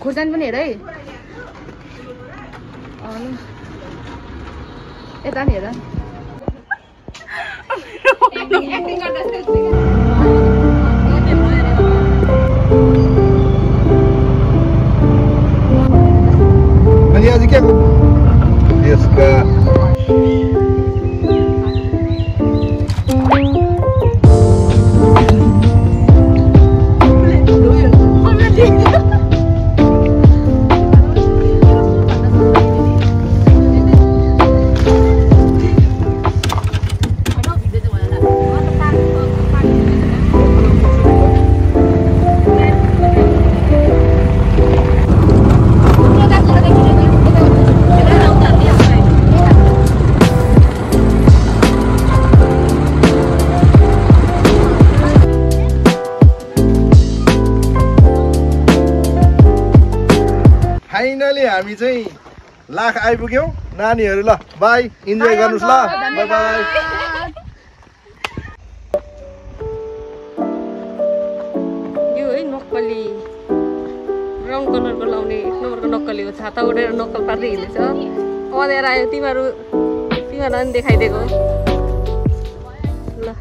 खोर्सानी पनि हेर है यता नि हेर अनि आज के यसका फाइनली हामी चाहिँ लाख आइपुग्यौं नानीहरु ल बाइ इन्जोय गर्नुस् ल बाइ बाइ यो है नक्कली ब्राउन कलरको लाउने एक नम्बरको नक्कलीको छाता उडेर नक्कल पार्दै हिँड्दैछ अँधेर आयो तिमीहरूलाई पनि देखाइदिएको ल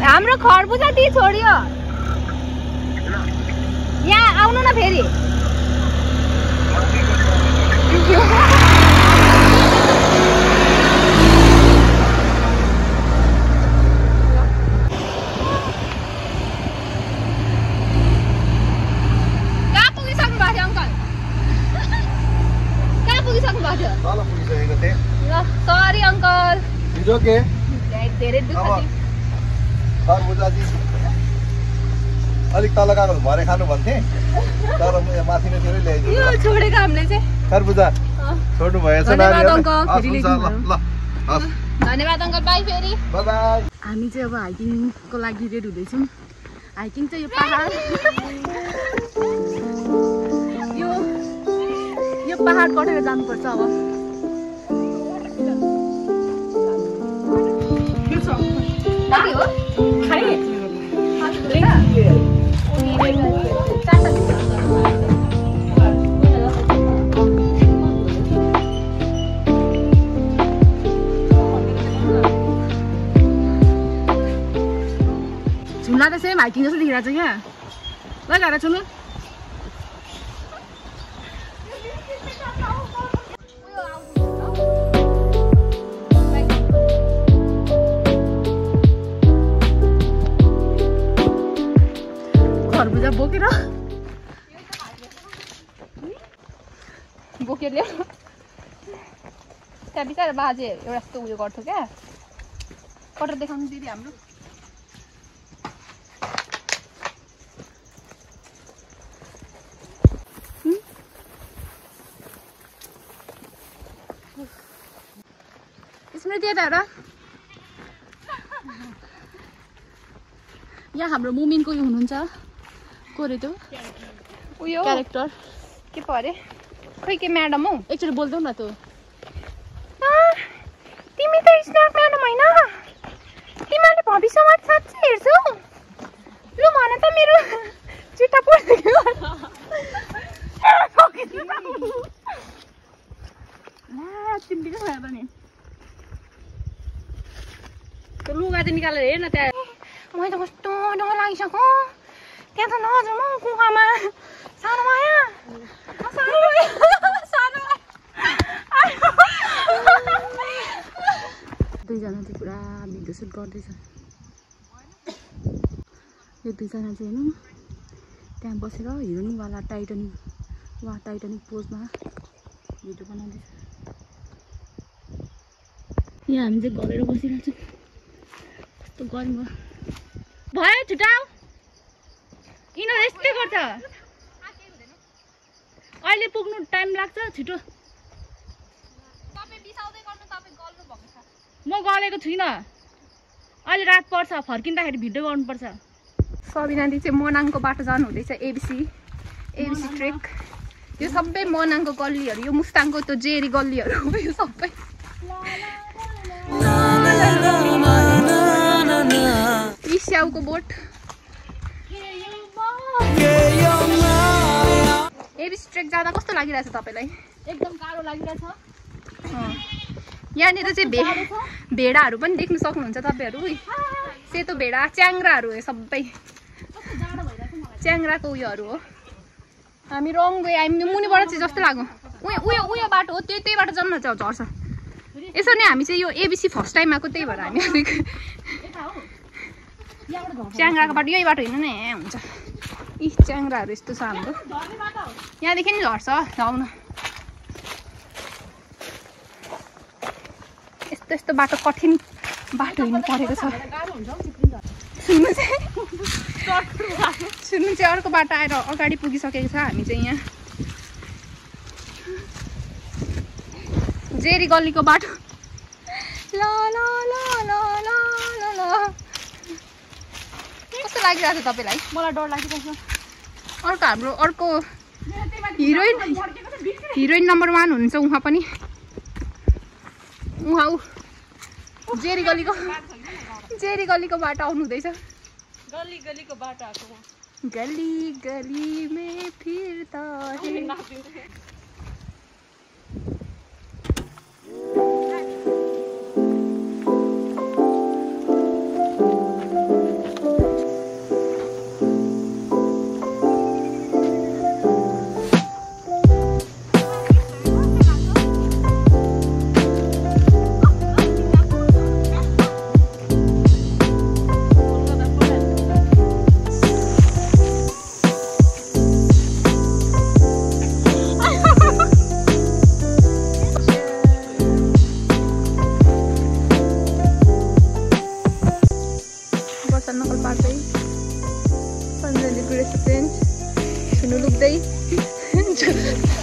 हाम्रो खरबुजा टी छोड्यो यहाँ आउनु न फेरि कहाँ पुगिसक्नु भएको थियो अङ्कल कहाँ पुगिसक्नु भएको थियो तल पुगिसकेको थिए ल सरी अङ्कल हिजो के धेरै दुःख दियो खरबुजा टी अलिक तल गएको भरे खानु भन्थे तर म माथि नै धेरै ल्याइदिए यो छोडेको हामीले चाहिँ खरबुजा छोड्नु भएछ धन्यवाद अङ्कल फेरि ल हस् धन्यवाद अङ्कल बाई फेरि बाइ बाइ हामी चाहिँ अब हाइकिङको लागि रेडी हुँदैछौँ हाइकिङ चाहिँ यो पहाड यो पहाड कटेर जानुपर्छ अब कति हो खाने झुम्ला त सेम हाइकिङ जस्तो देखिरहेको छ क्या ल गाडा छुनु खरबुजा बोकेर ल्यायो त्यहाँ बिचरा बाजे एउटा यस्तो उयो गर्थ्यो क्या कटर देखाउनु दिदी हाम्रो स्मृति यता हेर यहाँ हाम्रो मुमिनको उयो हुनुहुन्छ को अरे त्यो उयो क्यारेक्टर के पो अरे खोइ के म्याडम हौ एकचोटि बोल्दैौ न तँ तिमी त स्नाक म्याडम होइन तिमीले भविष्यमा साँच्चै हेर्छौ लु भन त मेरो जुत्ता पर्छ त्यो लुगा चाहिँ निकालेर हेर न त्यहाँ मैले त कस्तो डर लागिसक्यो त्यहाँ त नजाउँ हौ गुफामा सानो माया दुईजना चाहिँ पुरा भिडियो सुट गर्दैछ यो दुईजना चाहिँ हेर्नु त्यहाँ बसेर हिरोइनवाला टाइटानिक पोजमा भिडियो बनाउँदैछ यहाँ हामी चाहिँ गरेर बसिरहेको छौँ कस्तो गर्मी भयो छुटाउ यिनीहरू यस्तै गर्छ अहिले पुग्नु टाइम लाग्छ छिटो म गलेको छुइनँ अहिले रात पर्छ फर्किँदाखेरि भिडियो गर्नुपर्छ सबिना दी चाहिँ मोनाङको बाटो जानु हुँदैछ एबिसी ट्रेक यो सबै मनाङको गल्लीहरू यो मुस्ताङको त्यो जेरी गल्लीहरू हो यो सबै स्याउको बोट एबिसी ट्रेक जाँदा कस्तो लागिरहेछ तपाईँलाई एकदम गाह्रो लागिरहेछ यहाँनिर चाहिँ भेडाहरू पनि देख्न सक्नुहुन्छ तपाईँहरू सेतो भेडा च्याङ्राहरू हो सबै च्याङ्राको उयोहरू हो हामी रङ गयो हामी मुनिबाट चाहिँ जस्तो लाग्यो उयो उयो बाटो हो त्यही बाटो जम्न झर्छ यसो नै हामी चाहिँ यो एबिसी फर्स्ट टाइम आएको त्यही भएर हामी अलिक च्याङ्राको बाटो यही बाटो हिँड्नु नै हुन्छ यी च्याङ्राहरू यस्तो छ हाम्रो यहाँदेखि नि झर्छ जाउन यस्तो यस्तो बाटो कठिन बाटो हिँड्नु परेको छ सुन्नु चाहिँ अर्को बाटो आएर अगाडि पुगिसकेको छ हामी चाहिँ यहाँ जेरी गल्लीको बाटो ल ल ल ल ल ल कस्तो लागिरहेको छ तपाईँलाई मलाई डर लागिरहेछ अर्को हिरोइन नम्बर 1 हुनुहुन्छ उहाँ पनि उहाँ जेरी गल्लीको बाटो आउनु हुँदैछ गल्लीको बाटो आएको गली गली में फिरता है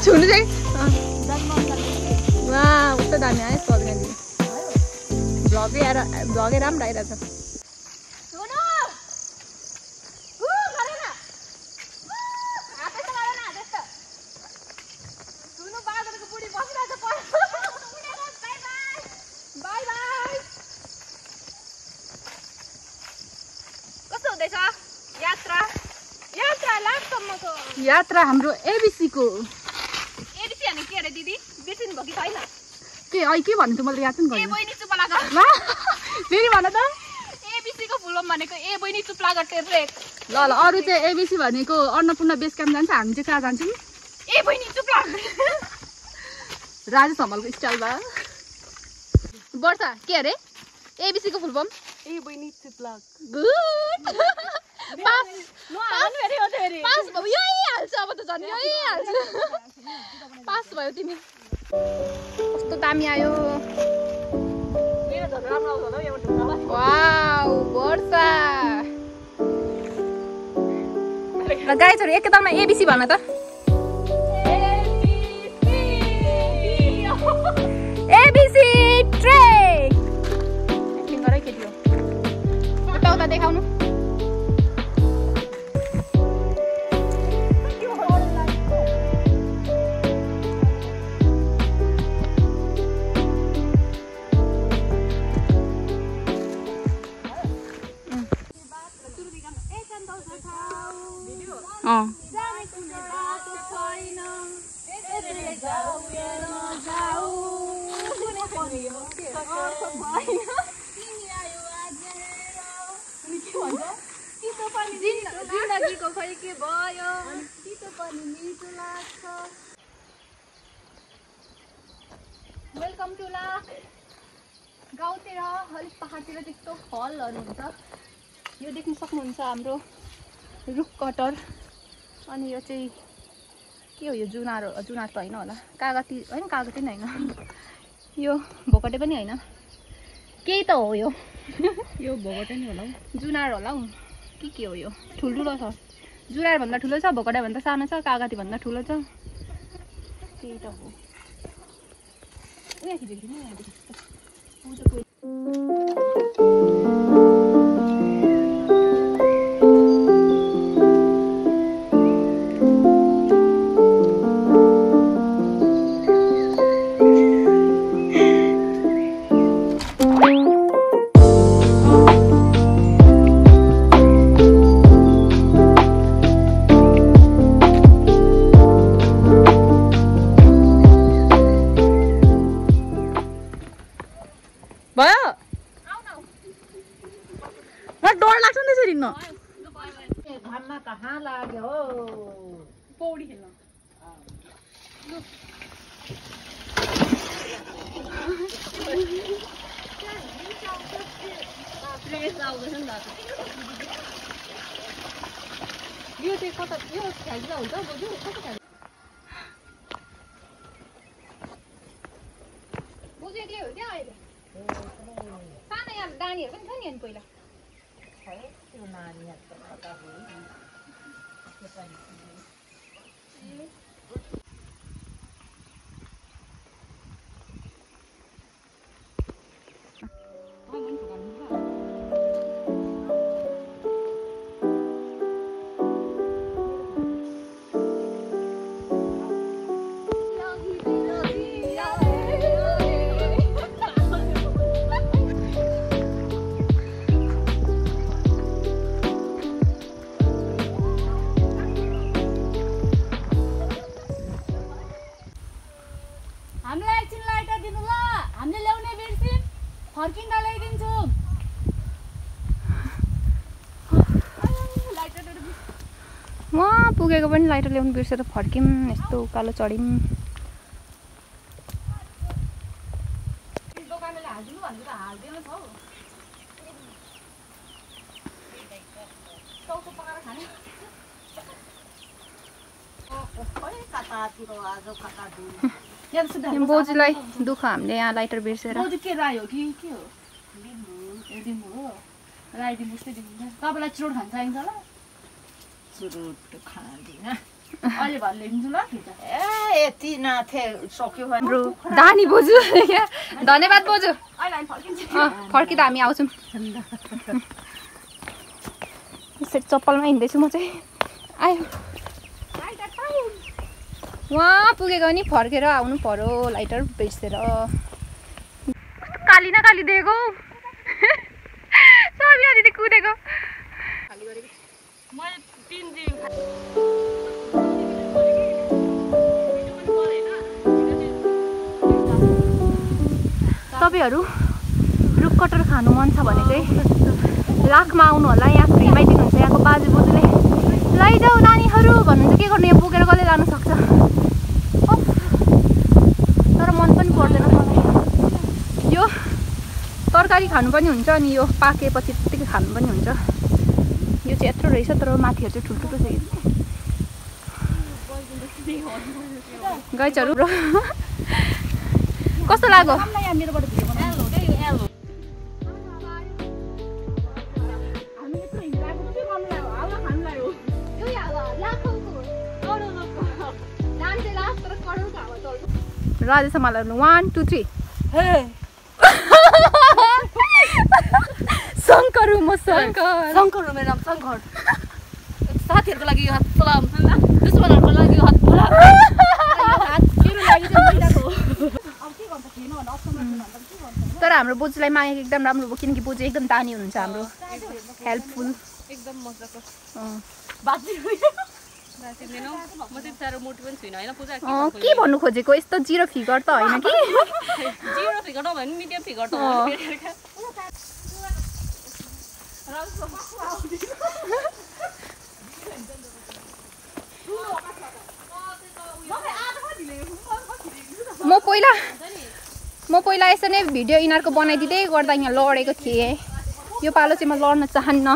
छुनु चाहिँ वा कस्तो दामी आयो भ्लगै राम्रो आइरहेछ कस्तो हुँदैछ यात्रा हाम्रो एबिसीको एबिसी भने के अरे दिदी बिर्सिनु भयो कि छैन के के भन्नु त मैले याद पनि गरेँ ए बहिनी चुप लाग फेरि भन त एबिसीको फुल फर्म भनेको ए बहिनी चुप लाग ट्रेक ल अरु चाहिँ एबिसी भनेको अन्नपूर्ण बेस क्याम्प जान्छ हामी चाहिँ कहाँ जान्छौँ ए बहिनी चुप लाग राजेश हमालको स्टाइलमा वर्षा के अरे एबिसीको फुल फर्म ए बहिनी चुप लाग गुड पास भयो यही हाल्छ अब त झन् यही हाल्छ पास भयो तिमी कस्तो दामी आयो वाउ वर्षा ल गाइजहरु एकैतालमा एबिसी भन्न त एबिसी ट्रेक एक्टिङ गरे केटी हो उता देखाउनु जिन्दगीको खै के भयो तितो पनि मिठो लाग्छ वेलकम टु लाक गाउँतिर अलिक पहाडतिर त्यस्तो फलहरू हुन्छ यो देख्न सक्नुहुन्छ हाम्रो रुख कटर अनि यो चाहिँ के हो यो जुनार त होइन होला कागती होइन कागती पनि होइन यो भोकटे पनि होइन केही त हो यो भोकटे नि होला जुनार होला हौ के हो यो ठुल्ठुलो छ जुरार भन्दा ठुलो छ भोकटे भन्दा सानो छ कागती भन्दा ठुलो छ त्यही त हो पौडी खेल्न यो चाहिँ कता यो फ्याल्दा हुन्छ बोजू कता फ्याल्दा बोजू एक्लै हो क्या अहिले सानो यहाँ नानीहरू पनि छ नि अनि पहिला हामीलाई एकछिन लाइटर दिनु ल हामीले ल्याउने बिर्सिम फर्किँदा ल्याइदिन्छौँ वहाँ पुगेको पनि लाइटर ल्याउनु बिर्सेर फर्क्यौँ यस्तो उकालो चढ्यौँ दोकानले हालिदिनु भनेको त हालिदिनु छ हौ चौको पकाएर खाने बोजूलाई दुःख हामीले यहाँ लाइटर बिर्सेर बोजू के राई हो कि के हो दिनु हो राई दिनु उस्तै दिनु तपाईँलाई चुरोट खान चाहिन्छ ल चुरोट खाँदिन अहिले भएर ल्याइदिन्छु ल यति नाथे सक्यो भने हाम्रो दानी बोजू धन्यवाद बोजू अहिले हामी फर्किन्छौँ फर्किँदा हामी आउँछौँ यसरी चप्पलमा हिँड्दैछु म चाहिँ आयो वहाँ पुगेको नि फर्केर आउनु पर्यो लाइटर बिर्सेर कस्तो काली न काली दिएको सबिना दिदी कुदेको मैले 3 GB तपाईँहरू रुख कटर खानु मन छ भने चाहिँ लाखमा आउनु होला यहाँ फ्रीमै दिनुहुन्छ यहाँको बाजे बोजूले लैजाऊ नानीहरू भन्नुहुन्छ के गर्नु यहाँ पुगेर कसले लानु सक्छ तर मन पनि पर्दैन मलाई यो तरकारी खानु पनि हुन्छ अनि यो पाकेपछि त्यतिकै खानु पनि हुन्छ यो चाहिँ यत्रो रहेछ तर माथिहरू चाहिँ ठुल्ठुलो छ गाइजहरू कस्तो लाग्यो मेरोबाट भिडियो बनाउनु राजेश मलाई 1 2 3 शङ्कर हो म शङ्कर मेरो नाम शङ्कर साथीहरूको लागि हात सलाम दुश्मनहरूको लागि हात सलाम तर हाम्रो बोजूलाई मागेको एकदम राम्रो भयो किनकि बोजू एकदम दानी हुनुहुन्छ हाम्रो हेल्पफुल एकदम मजाको के भन्नु खोजेको यस्तो जिरो फिगर त होइन कि जिरो फिगर नभए पनि मिडियम फिगर त हो म पहिला यसो नै भिडियो यिनीहरूको बनाइदिँदै गर्दा यहाँ लडेको थिएँ यो पालो चाहिँ म लड्न चाहन्न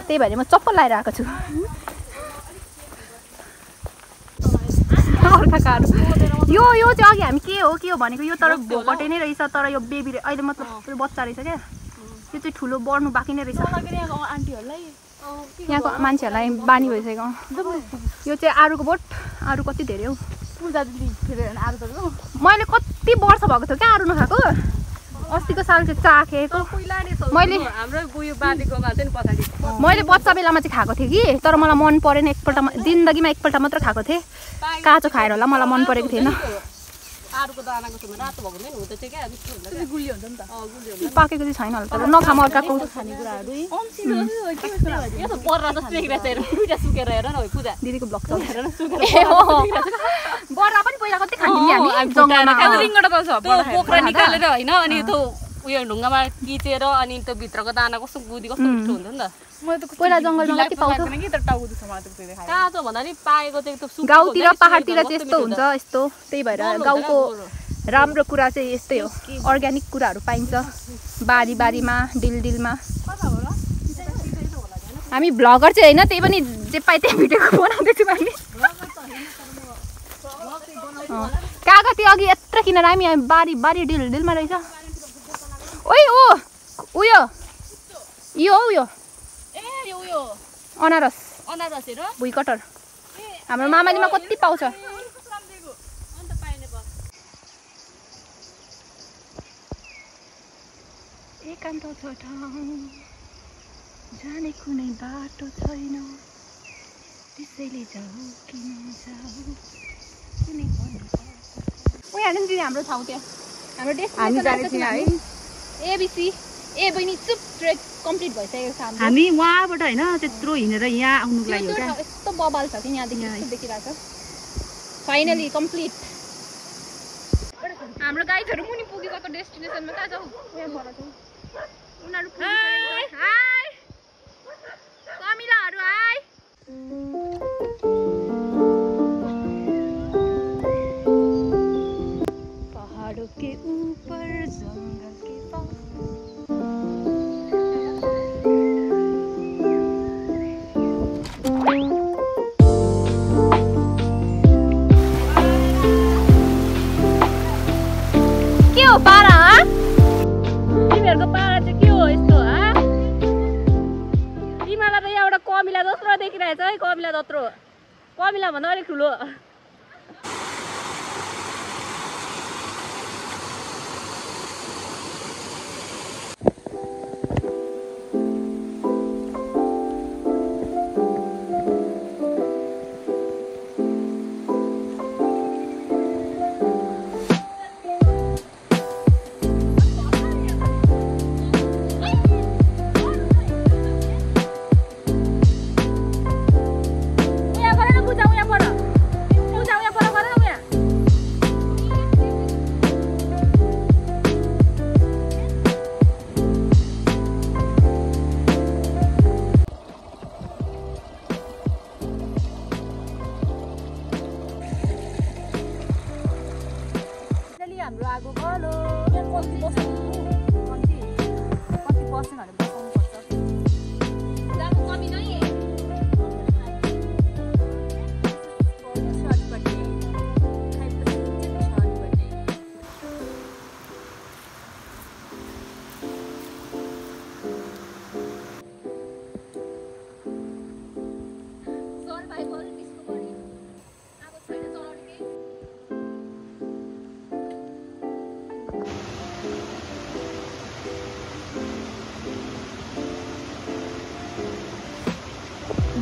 त्यही भएर म चप्पल लगाएर आएको छु यो चाहिँ अघि हामी के हो भनेको यो तर भोकटे नै रहेछ तर यो बेबी अहिले मतलब बच्चा रहेछ क्या यो चाहिँ ठुलो बढ्नु बाँकी नै रहेछ यहाँको मान्छेहरूलाई बानी भइसक्यो यो चाहिँ आरुको बोट आरु कति धेरै हौ मैले कति वर्ष भएको थियो क्या आरु नखाएको अस्तिको साल चाहिँ चाखेको मैले बच्चा बेलामा चाहिँ खाएको थिएँ कि तर मलाई मन परेन एकपल्टमा जिन्दगीमा एकपल्ट मात्र खाएको थिएँ काँचो खाएर होला मलाई मन परेको थिएन पाकेको चाहिँ छैन होला तर नखाम अर्काको दिदीको ब्लग चल्छ बर्रा पनि पहिला कति खान्थ्यौँ नि हामी जङ्गलमा पोखरा निकालेर होइन अनि त्यो उयो ढुङ्गामा किचेर अनि त्यो भित्रको दाना कस्तो गुदी कस्तो मिठो हुन्छ नि त पहिला जङ्गलमा कति पाउँथ्यो काँचो भन्दा नि पाएको चाहिँ त्यो गाउँतिर पहाडतिर चाहिँ यस्तो हुन्छ यस्तो त्यही भएर गाउँको राम्रो कुरा चाहिँ यस्तै हो अर्ग्यानिक कुराहरू पाइन्छ बारीमा डिलमा हामी भ्लगर चाहिँ होइन त्यही पनि जे पाए त्यही भिडियो बनाउँदैछौँ हामी काका त्यो अघि यत्रो किनेर हामी बारी डिलमा रहेछ ओइ उयो यो अनारस भुइँकटर हाम्रो मामालीमा कति पाउँछ एकान्त छ ठाउँ जाने कुनै बाटो छैन त्यसैले जाऊ किन जाऊ कुनै उयो हेर्नु नि हाम्रो ठाउँ त्यहाँ हाम्रो डेस्टिनेसन है एबिसी ए बहिनी चुप ट्रेक कम्प्लिट भइसकेको छ हामी वहाँबाट होइन त्यत्रो हिँडेर यहाँ आउनुको लागि हो क्या यस्तो बबाल छ कि यहाँदेखि यस्तो देखिरहेको छ फाइनली कम्प्लिट हाम्रो गाइडहरू मुनि पुगिसक्यो डेस्टिनेसनमा कहाँ जाऊ उनीहरू हाय कमिलाहरू हाय पहाडों के ऊपर जंगल के पास के हो पारा तिमीहरूको पारा चाहिँ के हो यस्तो तिमीलाई त यहाँबाट कमिला जत्रो देखिरहेछ है कमिला जत्रो कमिला भन्दा अलिक ठुलो हाम्रो आगो गलो कति पर्सेन्टहरू बसाउनु पर्छ जानु कमी नै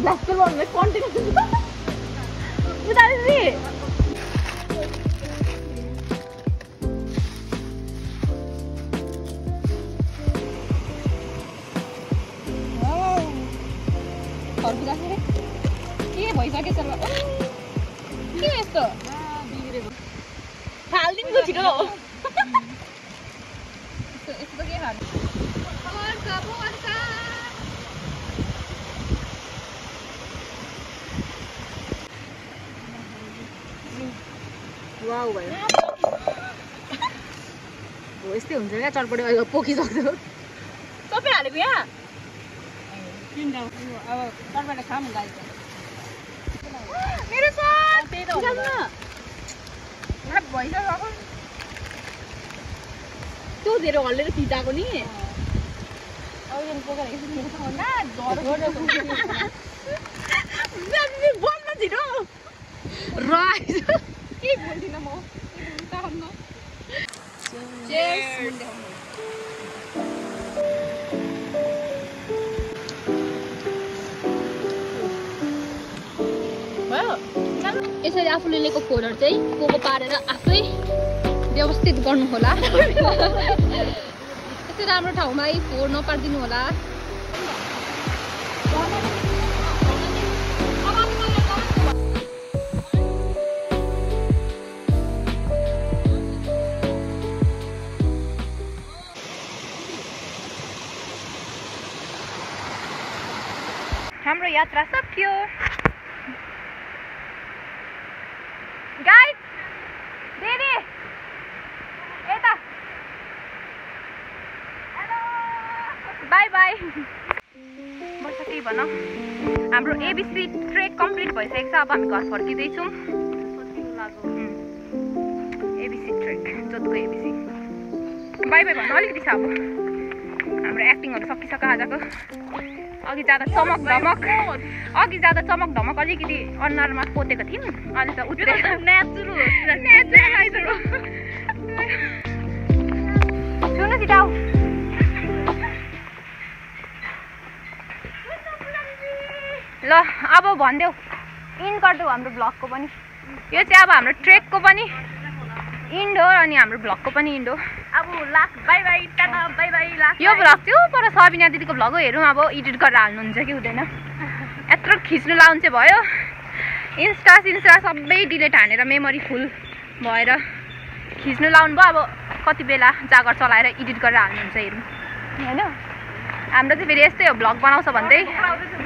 Blaster one में continue उधर से और बुझा के भैसा के चल के यस्तो हाल्दिनु त छिटो यस्तो के हाल वाउ भयो हो यस्तै हुन्छ क्या चटपटे भयो पोखिसक्यो सबै हालेको यहाँ अब चटपटे खाऊँ गाई मेरो साथ त्यही त भइसक्यो त्यो धेरै हल्लेर फिटाएको नि पोखेर बोल्न छिटो के बोल्दिन म यसरी आफूले लिएको फोहोरहरू चाहिँ कोको पारेर आफै व्यवस्थित गर्नु होला यस्तो राम्रो ठाउँमा फोहोर नपारिदिनु होला यात्रा सकियो। गाइस दिदी यता बाई बाई। बस केही भन। हाम्रो एबिसी ट्रेक कम्प्लिट भइसकेको छ। अब हामी घर फर्किँदैछौँ। एबिसी ट्रेक जोतको एबिसी। बाई बाई भन्नु अलिकति छ अब। हाम्रो एक्टिङहरू सकिसक्यो आजको। अघि जाँदा चमक धमक अलिकति अनुहारमा पोतेको थियौँ। अहिले त उत्रे सुन्नु छिटाउ। ल अब भनिदेऊ इन गरिदेऊ हाम्रो भ्लगको पनि। यो चाहिँ अब हाम्रो ट्रेकको पनि इन्ड हो अनि हाम्रो भ्लगको पनि इन्ड हो। अब lakh by by tata bye by lakh. यो भ्लग चाहिँ पर सबिना दिदीको भ्लग हो। हेरौँ अब एडिट गरेर हाल्नुहुन्छ कि हुँदैन। यत्रो खिच्नु लाउनु चाहिँ भयो। इन्स्टा सबै डिलेट हानेर मेमोरी फुल भएर खिच्नु लाउनु भयो। अब कति बेला जागर चलाएर एडिट गरेर हाल्नुहुन्छ हेरौँ होइन। हाम्रो चाहिँ फेरि यस्तै हो भ्लग बनाउँछ भन्दै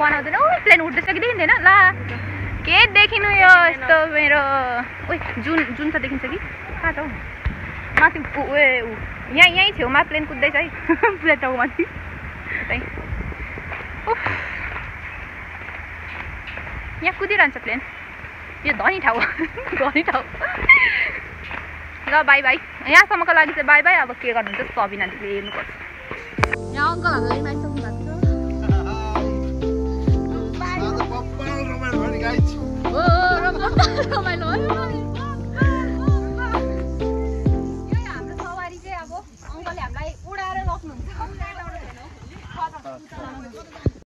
बनाउँदैन। प्लेन उठ्दैछ कि देखिँदैन ला के देखिनु यो यस्तो मेरो। ओइ जुन त देखिन्छ कि कहाँ छ हौ माथि यहीँ छेउमा प्लेन कुद्दैछ है। प्लेन टाउ माथि त्यही यहाँ कुदिरहन्छ प्लेन। यो धनी ठाउँ धनी ठाउँ। ल बाई बाई। यहाँसम्मको लागि चाहिँ बाई बाई। अब के गर्नुहुन्छ सबिना दिदीले हेर्नुपर्छ। यहाँ अङ्कल हामीलाई रिमाइन्ड सक्नु भएको छ।